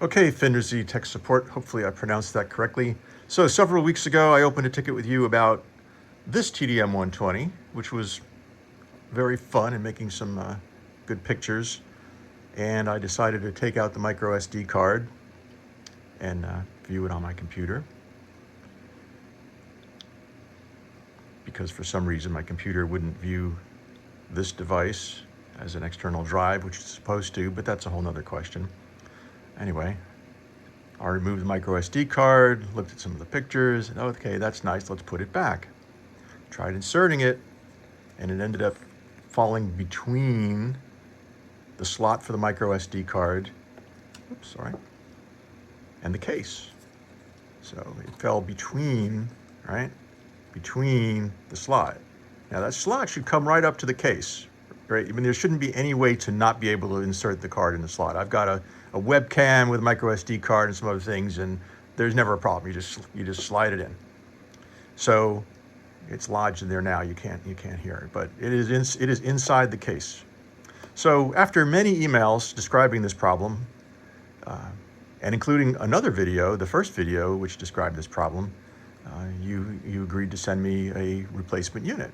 Okay, FNRISI tech support. Hopefully I pronounced that correctly. So several weeks ago, I opened a ticket with you about this TDM-120, which was very fun and making some good pictures. And I decided to take out the microSD card and view it on my computer. Because for some reason my computer wouldn't view this device as an external drive, which it's supposed to, but that's a whole nother question. Anyway, I removed the micro SD card, looked at some of the pictures, and okay, that's nice, let's put it back. Tried inserting it, and it ended up falling between the slot for the micro SD card, and the case. So it fell between, right? Between the slot. Now that slot should come right up to the case, right? I mean, there shouldn't be any way to not be able to insert the card in the slot. I've got a webcam with a micro SD card and some other things, and there's never a problem. You just slide it in. So it's lodged in there now. You can't hear it, but it is inside the case. So after many emails describing this problem, and including another video, the first video which described this problem, you agreed to send me a replacement unit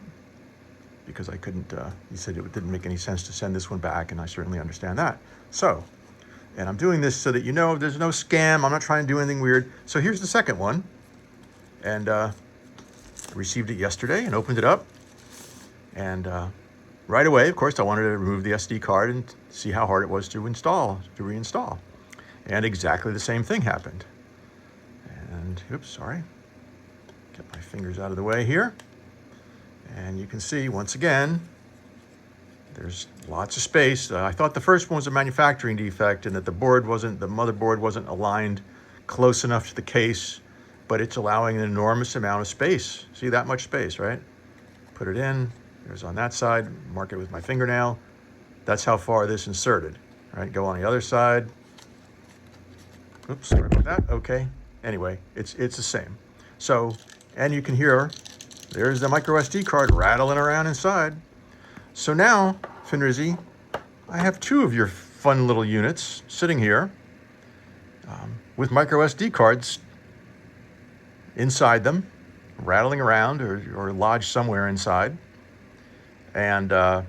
because I couldn't, you said it didn't make any sense to send this one back, and I certainly understand that. So, and I'm doing this so that you know there's no scam. I'm not trying to do anything weird. So here's the second one, and I received it yesterday and opened it up, and right away, of course, I wanted to remove the SD card and see how hard it was to reinstall. And exactly the same thing happened. And, oops, sorry. Get my fingers out of the way here. And you can see, once again, there's lots of space. I thought the first one was a manufacturing defect and that the motherboard wasn't aligned close enough to the case, but it's allowing an enormous amount of space. See that much space, right? Put it in, there's on that side, mark it with my fingernail. That's how far this inserted, right? Go on the other side. Oops, sorry about that, okay. Anyway, it's the same. So, and you can hear, there's the micro SD card rattling around inside. So now, FNRISI, I have two of your fun little units sitting here with micro SD cards inside them, rattling around or lodged somewhere inside. And I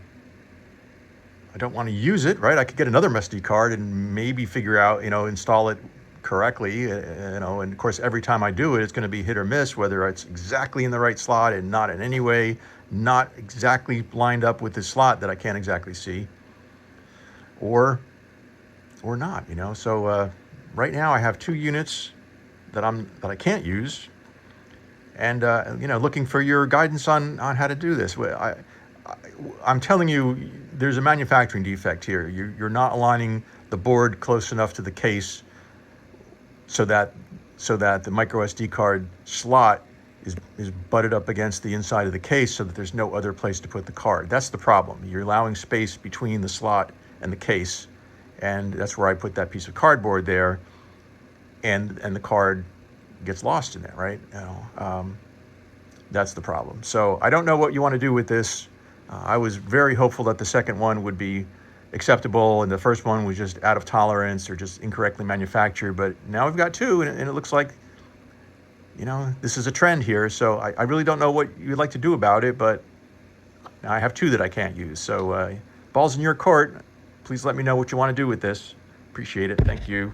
don't want to use it, right? I could get another SD card and maybe figure out, install it correctly, and of course every time I do it, it's going to be hit or miss, whether it's exactly in the right slot and not in any way, not exactly lined up with the slot that I can't exactly see, or not, So right now I have two units that I can't use, and looking for your guidance on how to do this. I'm telling you, there's a manufacturing defect here. You're not aligning the board close enough to the case so that the micro SD card slot is butted up against the inside of the case so that there's no other place to put the card. That's the problem. You're allowing space between the slot and the case, and that's where I put that piece of cardboard there, and the card gets lost in there, right? That's the problem. So I don't know what you want to do with this. I was very hopeful that the second one would be acceptable and the first one was just out of tolerance or just incorrectly manufactured, but now we've got two, and it looks like this is a trend here. So I really don't know what you'd like to do about it, but I have two that I can't use. So ball's in your court. Please let me know what you want to do with this. Appreciate it. Thank you.